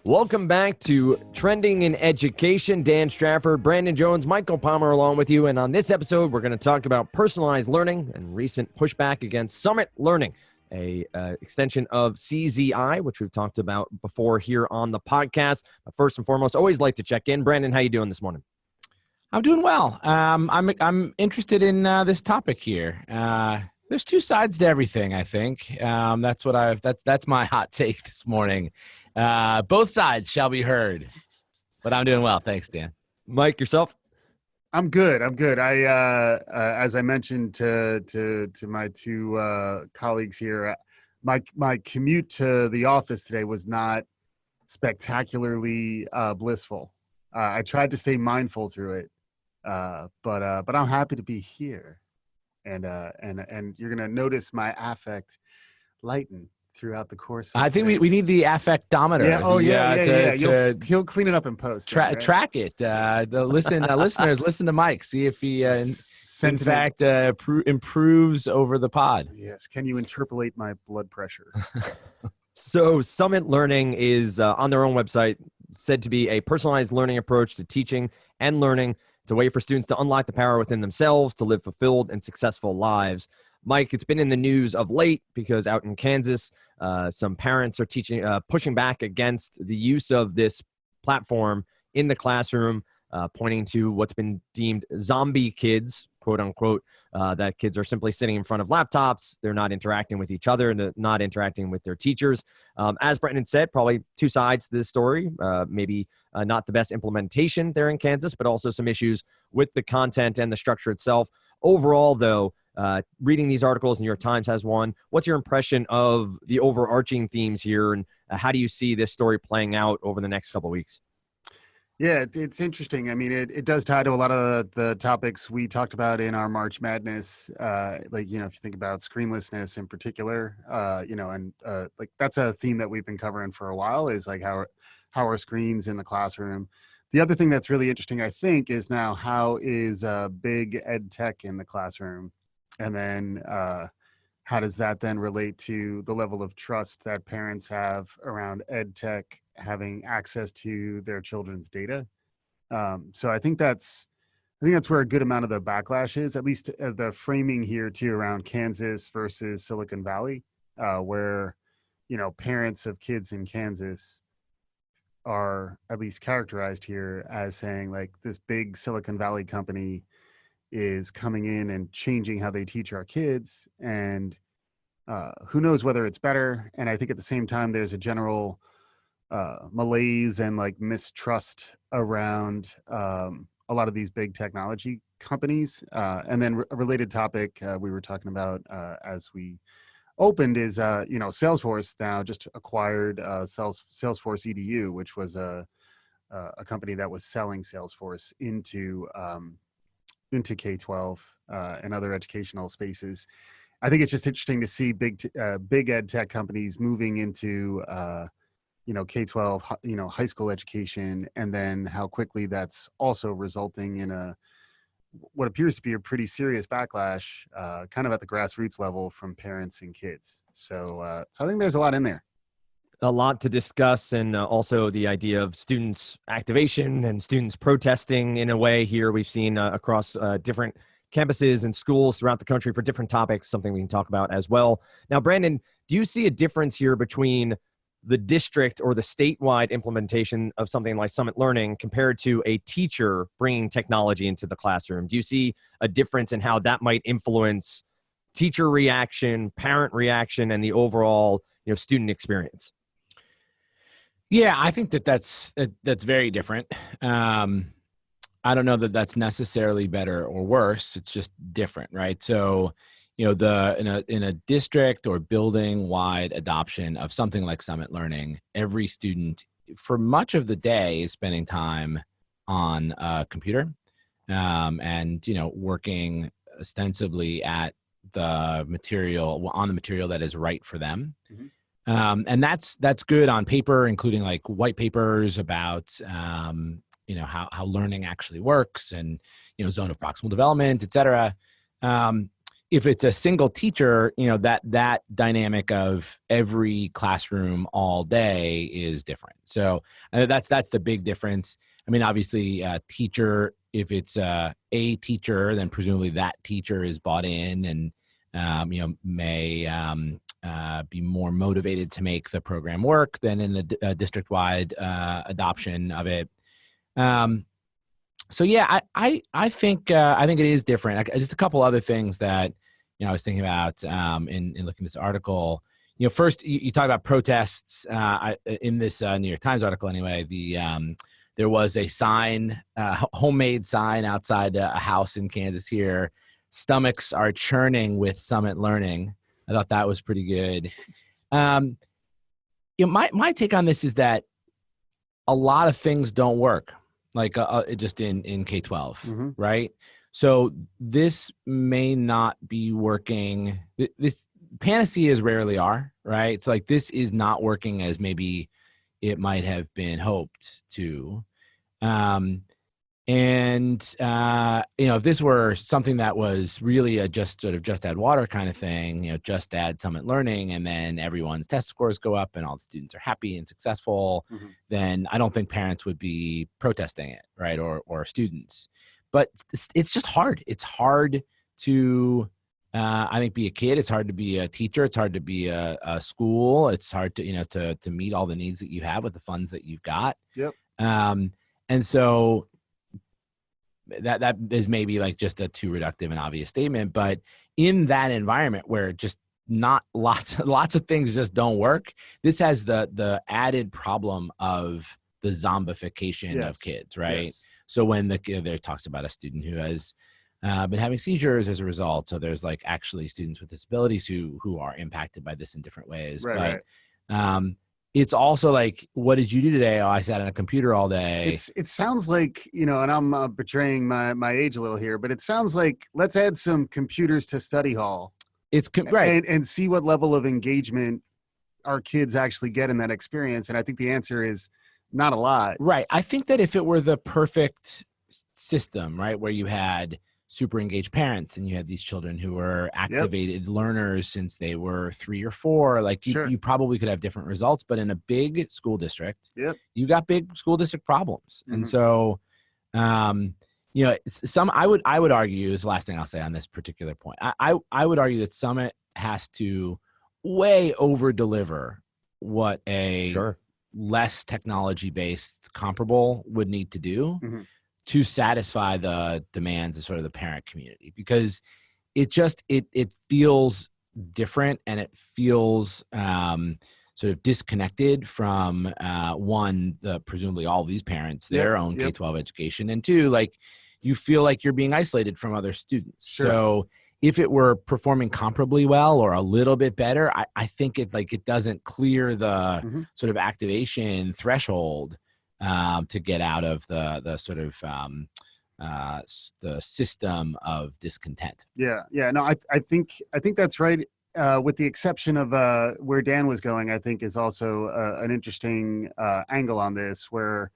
Welcome back to Trending in Education. Dan Strafford, Brandon Jones, Michael Palmer along with you. And on this episode, we're going to talk about personalized learning and recent pushback against Summit Learning, a extension of CZI, which we've talked about before here on the podcast. But first and foremost, always like to check in. Brandon, how you doing this morning? I'm doing well. I'm interested in this topic here. There's two sides to everything, I think. That's my hot take this morning. Both sides shall be heard, but I'm doing well. Thanks, Dan. Mike, yourself? I'm good. I, as I mentioned to my two colleagues here, my commute to the office today was not spectacularly blissful. I tried to stay mindful through it, but I'm happy to be here, and you're gonna notice my affect lighten throughout the course. I think we need the affectometer. Yeah. He'll clean it up in post. Track it. The listeners, listen to Mike. See if he, in fact, improves over the pod. Yes. Can you interpolate my blood pressure? So Summit Learning is on their own website said to be a personalized learning approach to teaching and learning. It's a way for students to unlock the power within themselves to live fulfilled and successful lives. Mike, it's been in the news of late because out in Kansas, some parents are pushing back against the use of this platform in the classroom, pointing to what's been deemed zombie kids, quote unquote, that kids are simply sitting in front of laptops. They're not interacting with each other and they're not interacting with their teachers. As Brendan said, probably two sides to this story, maybe not the best implementation there in Kansas, but also some issues with the content and the structure itself. Overall, though, reading these articles, New York Times has one. What's your impression of the overarching themes here, and how do you see this story playing out over the next couple of weeks? Yeah, it's interesting. I mean, it does tie to a lot of the topics we talked about in our March Madness. If you think about screenlessness in particular, that's a theme that we've been covering for a while, is like how are screens in the classroom. The other thing that's really interesting, I think, is now how is big edtech in the classroom? And then how does that then relate to the level of trust that parents have around edtech having access to their children's data? So I think that's where a good amount of the backlash is, at least the framing here too around Kansas versus Silicon Valley, where, parents of kids in Kansas are at least characterized here as saying like this big Silicon Valley company is coming in and changing how they teach our kids, and who knows whether it's better. And I think at the same time there's a general malaise and like mistrust around a lot of these big technology companies. And then a related topic we were talking about as we opened is Salesforce now just acquired Salesforce EDU, which was a company that was selling Salesforce into K-12 and other educational spaces. I think it's just interesting to see big ed tech companies moving into K-12 high school education, and then how quickly that's also resulting in what appears to be a pretty serious backlash, kind of at the grassroots level from parents and kids. So I think there's a lot in there. A lot to discuss, and also the idea of students' activation and students protesting in a way here we've seen across different campuses and schools throughout the country for different topics, something we can talk about as well. Now, Brandon, do you see a difference here between the district or the statewide implementation of something like Summit Learning compared to a teacher bringing technology into the classroom? Do you see a difference in how that might influence teacher reaction, parent reaction, and the overall student experience? Yeah, I think that's very different. I don't know that that's necessarily better or worse. It's just different, right? So, in a district or building wide adoption of something like Summit Learning, every student for much of the day is spending time on a computer, and working ostensibly at the material that is right for them. Mm-hmm. And that's good on paper, including like white papers about how learning actually works, and zone of proximal development, et cetera. if it's a single teacher, that dynamic of every classroom all day is different. So that's the big difference. I mean, obviously, teacher, if it's a teacher, then presumably that teacher is bought in and may be more motivated to make the program work than in a district-wide adoption of it. So yeah, I think it is different. Just a couple other things that I was thinking about in looking at this article. First you talk about protests in this New York Times article. Anyway, there was a sign, homemade sign outside a house in Kansas here. Stomachs are churning with Summit Learning. I thought that was pretty good. My take on this is that a lot of things don't work. Like just in K-12, right? So this may not be working. This panaceas rarely are, right? It's like this is not working as maybe it might have been hoped to. If this were something that was really a just add water kind of thing, just add Summit Learning and then everyone's test scores go up and all the students are happy and successful, then I don't think parents would be protesting it, right? Or students. But it's just hard. It's hard to, I think, be a kid. It's hard to be a teacher. It's hard to be a school. It's hard to, to meet all the needs that you have with the funds that you've got. Yep. And so that is maybe like just a too reductive and obvious statement, but in that environment where just not lots of things just don't work, this has the added problem of the zombification of kids, right? Yes. So when there talks about a student who has been having seizures as a result, so there's like actually students with disabilities who are impacted by this in different ways. Right. It's also like, what did you do today? Oh, I sat on a computer all day. It sounds like, and I'm betraying my age a little here, but it sounds like let's add some computers to study hall. Right. And see what level of engagement our kids actually get in that experience. And I think the answer is not a lot. Right. I think that if it were the perfect system, right, where you had super engaged parents and you had these children who were activated learners since they were 3 or 4, like you probably could have different results. But in a big school district, you got big school district problems. And so, I would argue, is the last thing I'll say on this particular point. I would argue that Summit has to way over deliver what a less technology-based comparable would need to do to satisfy the demands of sort of the parent community, because it feels different and it feels sort of disconnected from presumably all these parents, their own K-12 education, and 2, like you feel like you're being isolated from other students. So if it were performing comparably well or a little bit better, I think it doesn't clear the sort of activation threshold to get out of the sort of the system of discontent. No, I think that's right. With the exception of where Dan was going, I think is also an interesting angle on this, where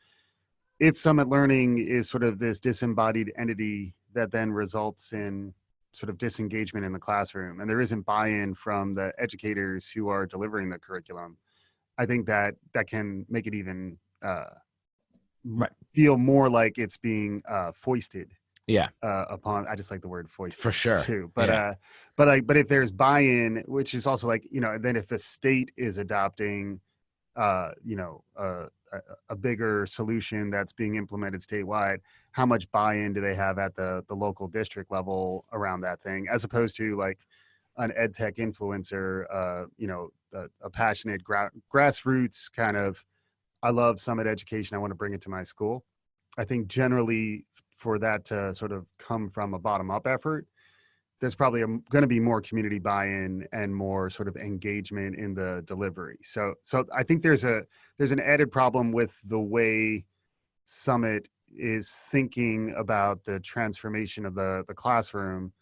if Summit Learning is sort of this disembodied entity that then results in sort of disengagement in the classroom, and there isn't buy-in from the educators who are delivering the curriculum, I think that can make it even feel more like it's being foisted upon. I just like the word foisted for sure too. But but if there's buy-in, which is also like, then if the state is adopting a bigger solution that's being implemented statewide, how much buy-in do they have at the local district level around that thing, as opposed to like an edtech influencer, a passionate grassroots kind of, I love Summit education, I want to bring it to my school. I think generally for that to sort of come from a bottom-up effort, there's probably going to be more community buy-in and more sort of engagement in the delivery. So I think there's an added problem with the way Summit is thinking about the transformation of the classroom,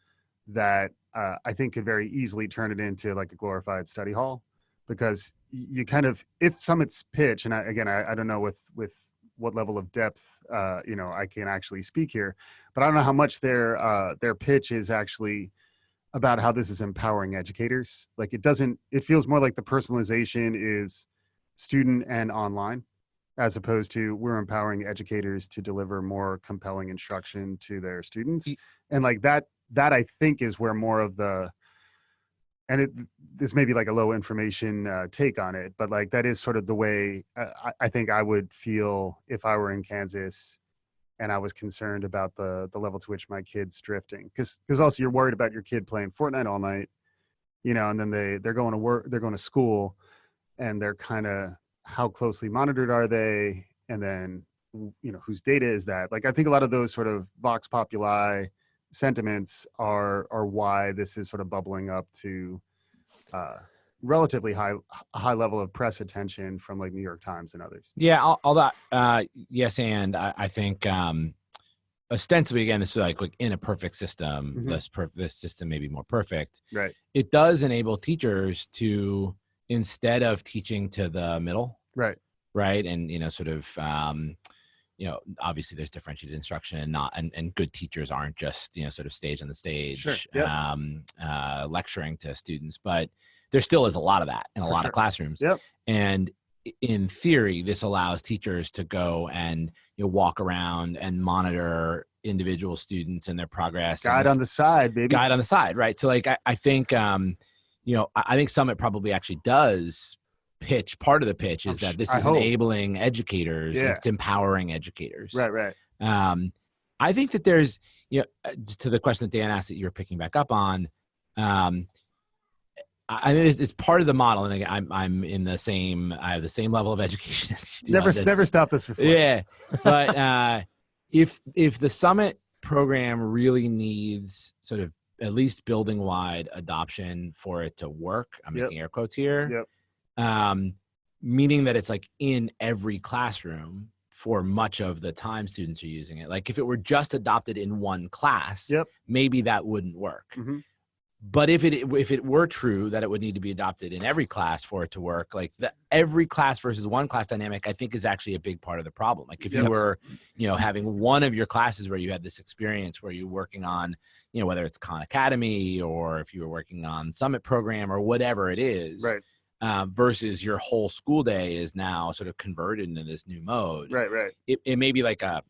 that I think could very easily turn it into like a glorified study hall, because you kind of, if Summit's pitch, and I don't know with what level of depth I can actually speak here, but I don't know how much their pitch is actually about how this is empowering educators. Like it feels more like the personalization is student and online, as opposed to we're empowering educators to deliver more compelling instruction to their students. And like that I think is where more of the, and this may be like a low information take on it, but like that is sort of the way I think I would feel if I were in Kansas and I was concerned about the level to which my kid's drifting. Because also you're worried about your kid playing Fortnite all night, and then they're going to work, they're going to school, and they're kind of, how closely monitored are they? And then, whose data is that? Like, I think a lot of those sort of vox populi sentiments are why this is sort of bubbling up to relatively high level of press attention from like New York Times and others. Yeah, all that. Yes, and I think ostensibly, again, this is like in a perfect system. This system may be more perfect. Right. It does enable teachers to, instead of teaching to the middle, right, and sort of obviously there's differentiated instruction and good teachers aren't just sort of stage on the stage, lecturing to students, but there still is a lot of that in a lot of classrooms. And in theory, this allows teachers to go and walk around and monitor individual students and their progress. Guide on the side, baby. Guide on the side, right? So like I think I think Summit probably actually does pitch. Part of the pitch is that this is enabling educators. It's empowering educators. Right. I think that there's to the question that Dan asked that you're picking back up on. I mean, it's part of the model, and I'm in the same. I have the same level of education as you do. Never stopped this before. Yeah, but if the Summit program really needs sort of at least building wide adoption for it to work, I'm making air quotes here. Meaning that it's like in every classroom for much of the time students are using it. Like if it were just adopted in one class, maybe that wouldn't work. But if it were true that it would need to be adopted in every class for it to work, like every class versus one class dynamic, I think is actually a big part of the problem. Like if you were, having one of your classes where you had this experience where you're working on, whether it's Khan Academy or if you were working on Summit program or whatever it is, versus your whole school day is now sort of converted into this new mode. Right. It may be like a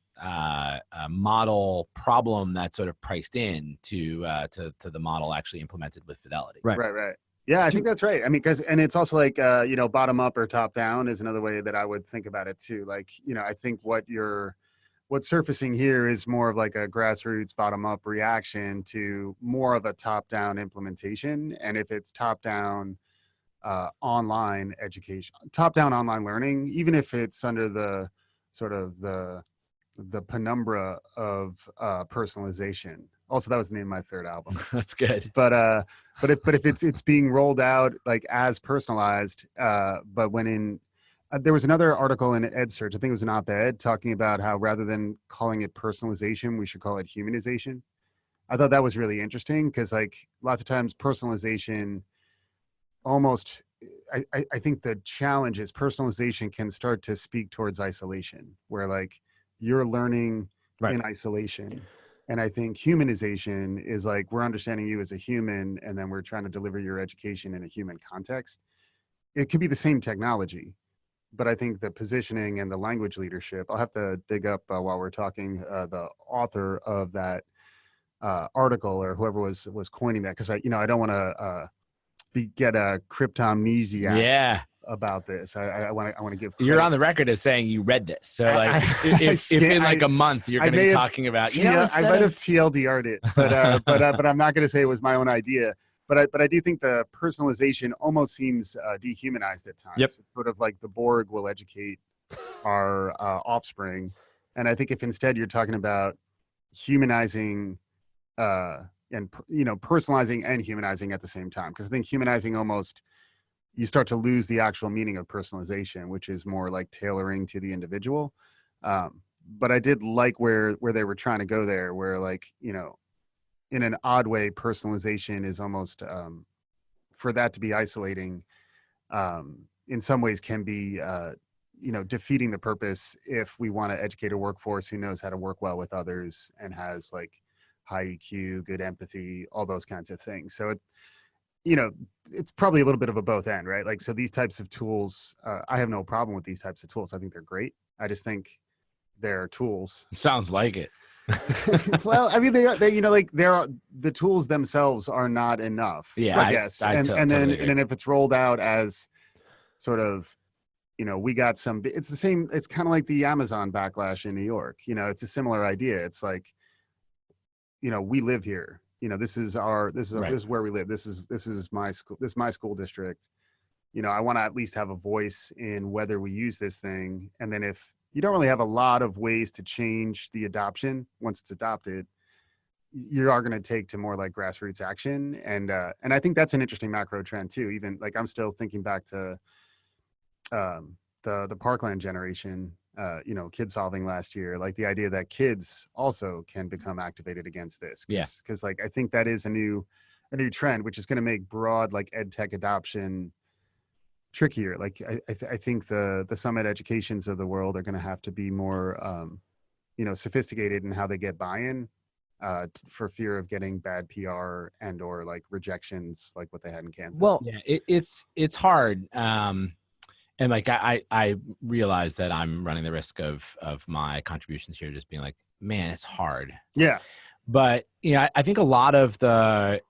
model problem that's sort of priced in to the model actually implemented with fidelity. Right. Yeah, I think that's right. I mean, and it's also like, bottom up or top down is another way that I would think about it too. Like, I think what's surfacing here is more of like a grassroots bottom up reaction to more of a top down implementation. And if it's top down online education, top down online learning, even if it's under the sort of the penumbra of personalization. Also, that was the name of my third album. That's good. But if it's being rolled out like as personalized, but when in there was another article in EdSearch, I think it was an op-ed, talking about how rather than calling it personalization, we should call it humanization. I thought that was really interesting because like lots of times personalization almost, I think the challenge is personalization can start to speak towards isolation, where like you're learning in isolation. And I think humanization is like, we're understanding you as a human, and then we're trying to deliver your education in a human context. It could be the same technology, but I think the positioning and the language leadership, I'll have to dig up while we're talking, the author of that article or whoever was coining that. Cause I don't want to get a cryptomnesia about this. I want to give credit. You're on the record as saying you read this, so like if in like a month you're going to be talking about I might have TLDR'd it, but I'm not going to say it was my own idea. But I do think the personalization almost seems dehumanized at times. It's sort of like the Borg will educate our offspring, and I think if instead you're talking about humanizing and personalizing and humanizing at the same time, because I think humanizing almost, you start to lose the actual meaning of personalization, which is more like tailoring to the individual. But I did like where they were trying to go there, where like, in an odd way, personalization is almost, for that to be isolating, in some ways can be, defeating the purpose if we want to educate a workforce who knows how to work well with others and has like high EQ, good empathy, all those kinds of things. So it's probably a little bit of a both end, right? Like, so these types of tools, I have no problem with these types of tools. I think they're great. I just think they're tools. Sounds like it. Well, I mean, the tools themselves are not enough. Yeah, I guess. And totally agree. then if it's rolled out as sort of, we got some, it's the same, it's kind of like the Amazon backlash in New York. It's a similar idea. It's like, we live here. This is Right. this is where we live. This is my school. This is my school district. I want to at least have a voice in whether we use this thing. And then if you don't really have a lot of ways to change the adoption once it's adopted, you are going to take to more like grassroots action. And I think that's an interesting macro trend too. Even like, I'm still thinking back to the Parkland generation, kid solving last year, like the idea that kids also can become activated against this. Cause like, I think that is a new trend, which is going to make broad like edtech adoption trickier. Like I think the summit educations of the world are going to have to be more, sophisticated in how they get buy-in, for fear of getting bad PR and or like rejections, like what they had in Kansas. Well, yeah, it's hard. And like, I realize that I'm running the risk of my contributions here just being like, man, it's hard. Yeah. But, I think a lot of the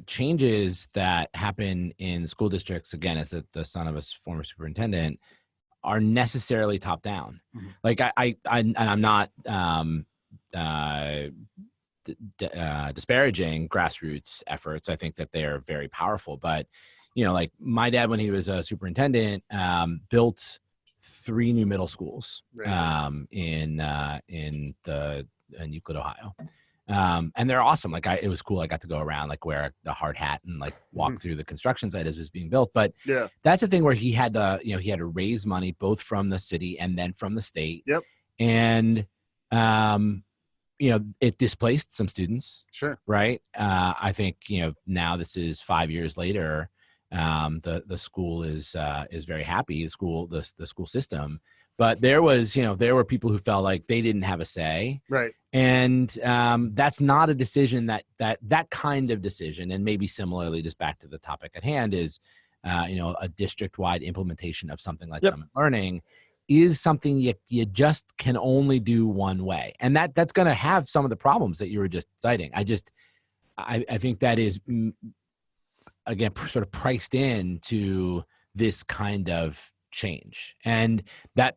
changes that happen in school districts, again, as the son of a former superintendent, are necessarily top down. Mm-hmm. Like and I'm not disparaging grassroots efforts. I think that they are very powerful, but like my dad, when he was a superintendent, built 3 new middle schools, right, in Euclid, Ohio. And they're awesome. Like it was cool. I got to go around, like wear a hard hat and like walk through the construction site as it was being built. But yeah, that's the thing where he had to raise money both from the city and then from the state. Yep. And, it displaced some students. Sure. Right. I think, now this is 5 years later. The school is very happy, the school system, but there were people who felt like they didn't have a say. Right. And, that's not a decision that kind of decision. And maybe similarly, just back to the topic at hand is, a district-wide implementation of something like Summit Learning is something you just can only do one way. And that's going to have some of the problems that you were just citing. I think that is, again, sort of priced into this kind of change, and that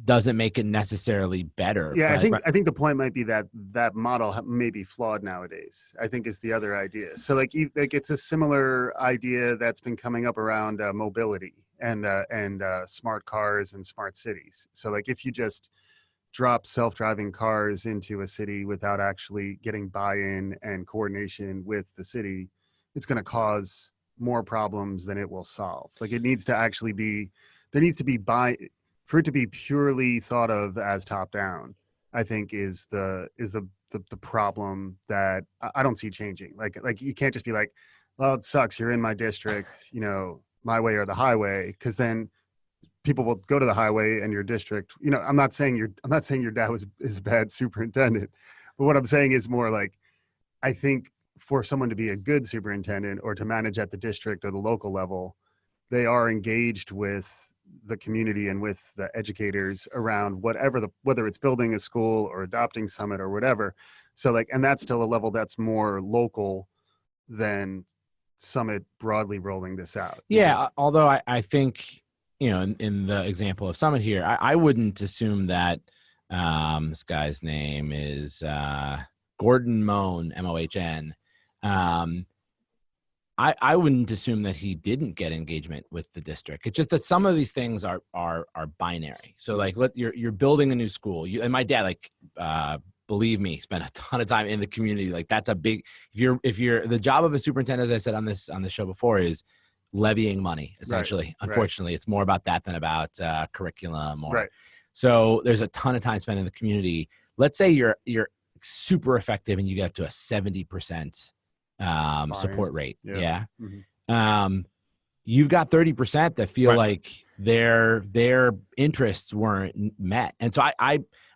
doesn't make it necessarily better. Yeah, I think the point might be that model may be flawed nowadays. I think is the other idea. So like it's a similar idea that's been coming up around mobility and smart cars and smart cities. So like if you just drop self-driving cars into a city without actually getting buy-in and coordination with the city, it's going to cause more problems than it will solve. Like it needs to actually be, there needs to be for it to be purely thought of as top down, I think is the problem that I don't see changing. Like you can't just be like, well, it sucks, you're in my district, my way or the highway, because then people will go to the highway and your district, I'm not saying your dad is a bad superintendent, but what I'm saying is more like, I think for someone to be a good superintendent or to manage at the district or the local level, they are engaged with the community and with the educators around whether it's building a school or adopting Summit or whatever. So like, and that's still a level that's more local than Summit broadly rolling this out. Yeah. Although I think, in the example of Summit here, I wouldn't assume that this guy's name is Gordon Mohn, Mohn. I wouldn't assume that he didn't get engagement with the district. It's just that some of these things are binary. So like, you're building a new school. And my dad, like, believe me, spent a ton of time in the community. Like that's a big, if you're the job of a superintendent, as I said on this show before, is levying money, essentially. Right. Unfortunately, it's more about that than about curriculum. So there's a ton of time spent in the community. Let's say you're super effective and you get up to a 70% support rate. Yeah. Mm-hmm. You've got 30% that feel like their interests weren't met. And so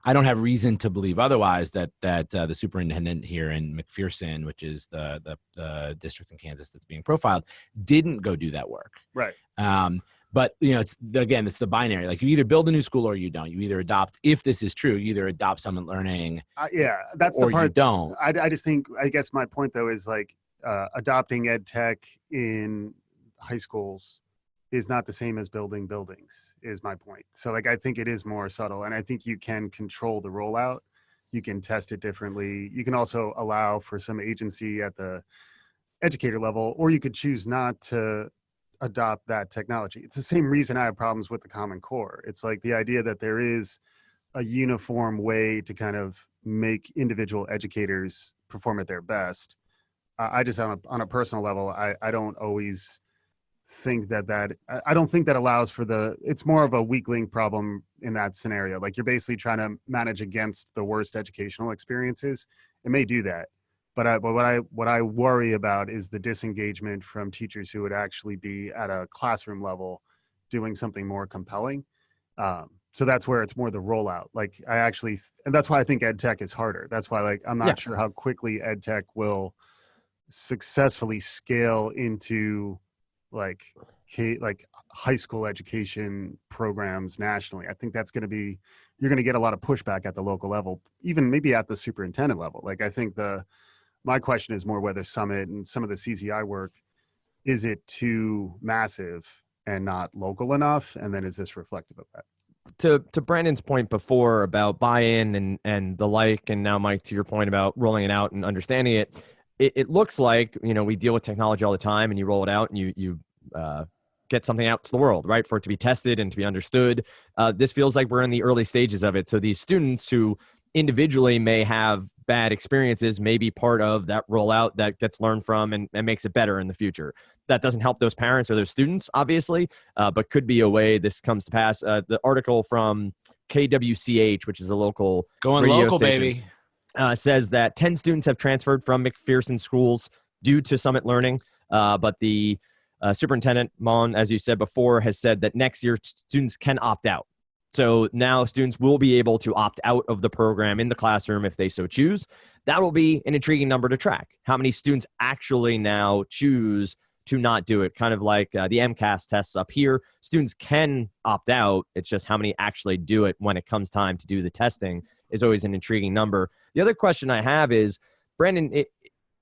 I don't have reason to believe otherwise that the superintendent here in McPherson, which is the district in Kansas that's being profiled, didn't go do that work. Right. But it's the binary. Like, you either build a new school or you don't. You either adopt, if this is true, you either adopt Summit Learning, that's or the part you don't. I just think, I guess my point though is like adopting ed tech in high schools is not the same as building buildings, is my point. So like, I think it is more subtle, and I think you can control the rollout. You can test it differently. You can also allow for some agency at the educator level, or you could choose not to adopt that technology. It's the same reason I have problems with the Common Core. It's like the idea that there is a uniform way to kind of make individual educators perform at their best. I just, on a personal level, I don't always think I don't think that allows for it's more of a weak link problem in that scenario. Like, you're basically trying to manage against the worst educational experiences. It may do that. But what I worry about is the disengagement from teachers who would actually be at a classroom level doing something more compelling. So that's where it's more the rollout. Like, and that's why I think ed tech is harder. That's why, like, I'm not sure how quickly ed tech will successfully scale into like high school education programs nationally. I think that's you're going to get a lot of pushback at the local level, even maybe at the superintendent level. Like, I think my question is more whether Summit and some of the CZI work, is it too massive and not local enough? And then is this reflective of that? To Brandon's point before about buy-in and the like, and now Mike, to your point about rolling it out and understanding it looks like, we deal with technology all the time, and you roll it out and you get something out to the world, right? For it to be tested and to be understood. This feels like we're in the early stages of it. So these students who individually may have bad experiences may be part of that rollout that gets learned from and makes it better in the future. That doesn't help those parents or those students, obviously, but could be a way this comes to pass. The article from KWCH, which is a local radio local station, baby, says that 10 students have transferred from McPherson schools due to Summit Learning, but the superintendent, Mon, as you said before, has said that next year students can opt out. So now students will be able to opt out of the program in the classroom if they so choose. That will be an intriguing number to track. How many students actually now choose to not do it? Kind of like the MCAS tests up here. Students can opt out. It's just how many actually do it when it comes time to do the testing is always an intriguing number. The other question I have is, Brandon,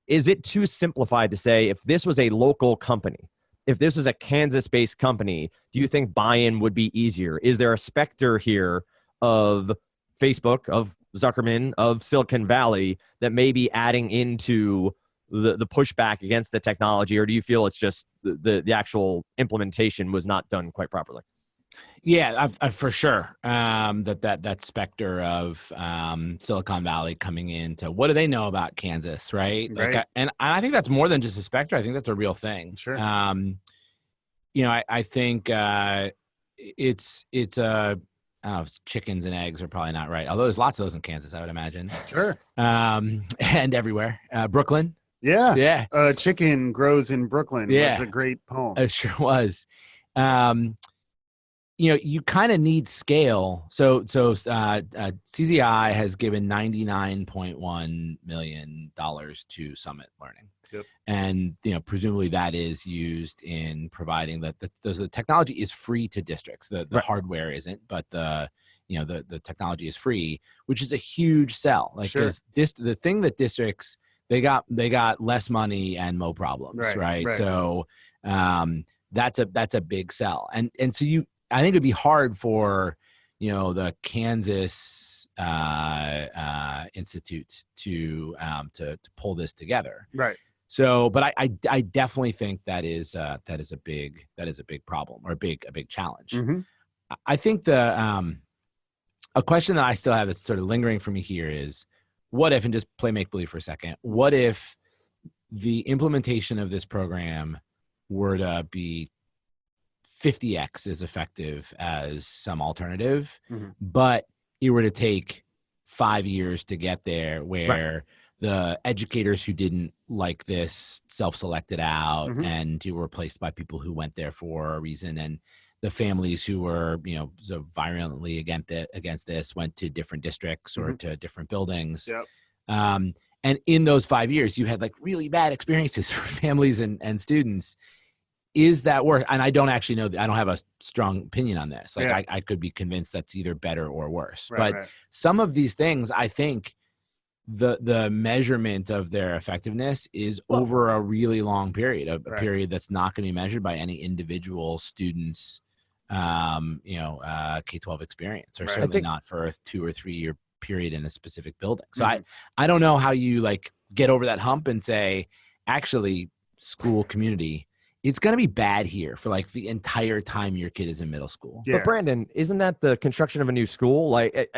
is it too simplified to say if this was a local company, if this was a Kansas-based company, do you think buy-in would be easier? Is there a specter here of Facebook, of Zuckerman, of Silicon Valley that may be adding into the pushback against the technology, or do you feel it's just the actual implementation was not done quite properly? Yeah, I've for sure. That specter of Silicon Valley coming into, what do they know about Kansas, right? Right. Like, and I think that's more than just a specter. I think that's a real thing. Sure. I think it's chickens and eggs are probably not right. Although there's lots of those in Kansas, I would imagine. Sure. And everywhere. Brooklyn. Yeah. Yeah. Chicken grows in Brooklyn. Yeah. Was a great poem. It sure was. You kind of need scale. So CZI has given $99.1 million to Summit Learning. Yep. And, presumably that is used in providing the technology is free to districts. The Right. hardware isn't, but the technology is free, which is a huge sell. Like, Sure. the thing that districts, they got less money and more problems. Right. So, that's a big sell. And so I think it'd be hard for, the Kansas institutes to pull this together. Right. So, but I definitely think that is a big problem, or a big challenge. Mm-hmm. I think a question that I still have that's sort of lingering for me here is, what if, and just play make believe for a second, what if the implementation of this program were to be 50x as effective as some alternative, Mm-hmm. but it were to take 5 years to get there, where the educators who didn't like this self-selected out, Mm-hmm. and you were replaced by people who went there for a reason. And the families who were, so virulently against this went to different districts or to different buildings. Yep. And in those 5 years, you had like really bad experiences for families and students. Is that worse? And I don't actually know. I don't have a strong opinion on this. Like I could be convinced that's either better or worse. But some of these things, I think the measurement of their effectiveness is over a really long period, a period that's not going to be measured by any individual student's, K-12 experience, or certainly not for a 2 or 3 year period in a specific building. So I don't know how you like get over that hump and say, actually, school community, it's going to be bad here for like the entire time your kid is in middle school. But Brandon, isn't that the construction of a new school? Like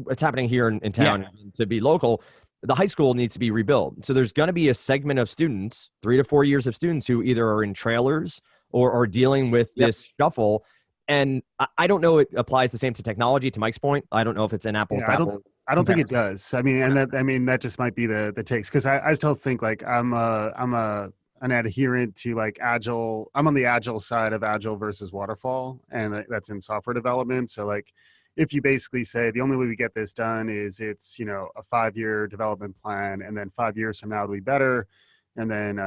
it's happening here in town. To be local, the high school needs to be rebuilt. So there's going to be a segment of students, 3 to 4 years of students, who either are in trailers or are dealing with this shuffle. And I don't know it applies the same to technology, to Mike's point. I don't know if it's an apples to apples. I don't think it does. I mean, that just might be the takes, because I still think like I'm an adherent to like agile. I'm on the agile side of agile versus waterfall, and that's in software development. So like, if you basically say the only way we get this done is it's a 5-year development plan, and then 5 years from now it'll be better, and then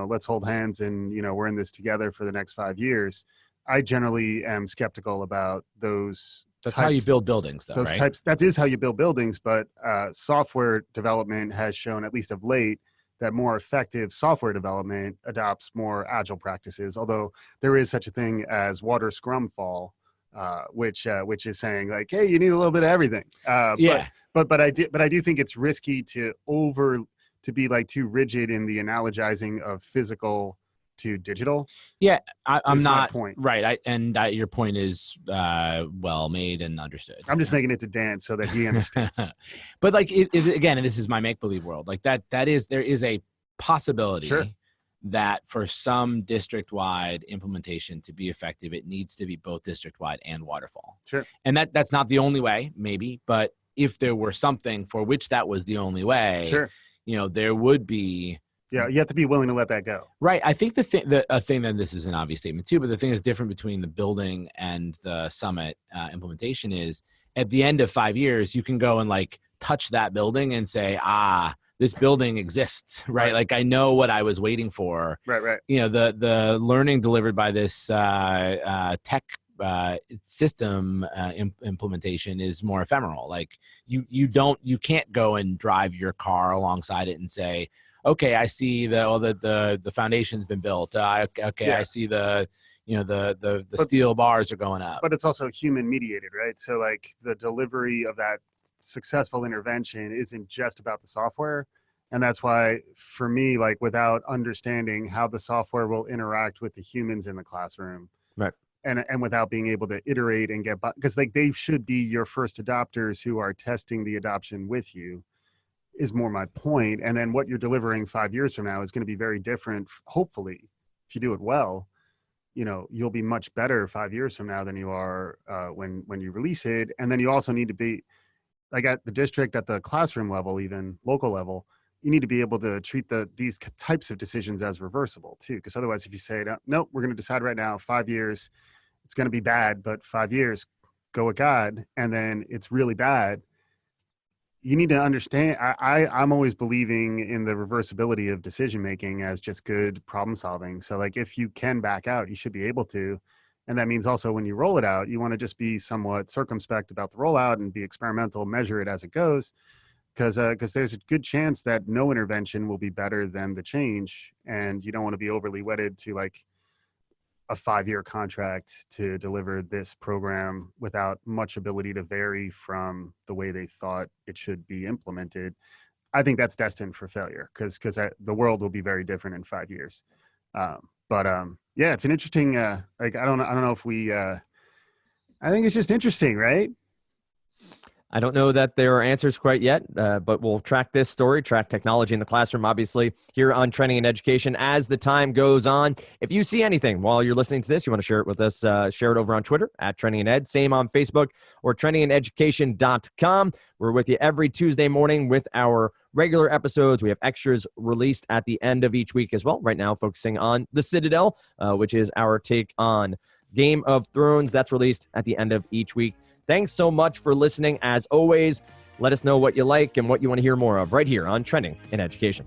let's hold hands and we're in this together for the next 5 years. I generally am skeptical about those. That's how you build buildings, though, those types. That is how you build buildings, but software development has shown, at least of late, that more effective software development adopts more agile practices. Although there is such a thing as water scrum fall, which is saying like, hey, you need a little bit of everything. But I do think it's risky to be like too rigid in the analogizing of physical to digital. Yeah, I'm not point. Right. Your point is well made and understood. I'm just making it to Dan so that he understands. But like again, and this is my make-believe world, like there is a possibility that for some district-wide implementation to be effective, it needs to be both district-wide and waterfall. Sure. And that's not the only way, maybe, but if there were something for which that was the only way, there would be. Yeah, you have to be willing to let that go. Right. I think a thing that this is an obvious statement too, but the thing that's different between the building and the summit implementation is at the end of 5 years, you can go and like touch that building and say, this building exists, right? Like I know what I was waiting for. Right. The learning delivered by this tech system implementation is more ephemeral. Like you can't go and drive your car alongside it and say, okay, I see the foundation's been built. I see the steel bars are going up. But it's also human mediated, right? So like the delivery of that successful intervention isn't just about the software. And that's why for me, like without understanding how the software will interact with the humans in the classroom. Right. And without being able to iterate and because like they should be your first adopters who are testing the adoption with you, is more my point. And then what you're delivering 5 years from now is going to be very different. Hopefully, if you do it well, you'll be much better 5 years from now than you are when you release it. And then you also need to be like at the district, at the classroom level, even local level, you need to be able to treat these types of decisions as reversible too. Because otherwise, if you say, nope, we're going to decide right now, 5 years, it's going to be bad, but 5 years, go with God, and then it's really bad. You need to understand, I'm always believing in the reversibility of decision-making as just good problem solving. So like, if you can back out, you should be able to. And that means also when you roll it out, you want to just be somewhat circumspect about the rollout and be experimental, measure it as it goes. Because there's a good chance that no intervention will be better than the change. And you don't want to be overly wedded to like a 5-year contract to deliver this program without much ability to vary from the way they thought it should be implemented. I think that's destined for failure because the world will be very different in 5 years. Yeah, it's an interesting, like, I don't know if we, I think it's just interesting, right? I don't know that there are answers quite yet, but we'll track this story, track technology in the classroom, obviously, here on Trending in Education as the time goes on. If you see anything while you're listening to this, you want to share it with us, share it over on Twitter, @TrendingInEd, same on Facebook, or trendingineducation.com. We're with you every Tuesday morning with our regular episodes. We have extras released at the end of each week as well. Right now, focusing on The Citadel, which is our take on Game of Thrones. That's released at the end of each week. Thanks so much for listening. As always, let us know what you like and what you want to hear more of right here on Trending in Education.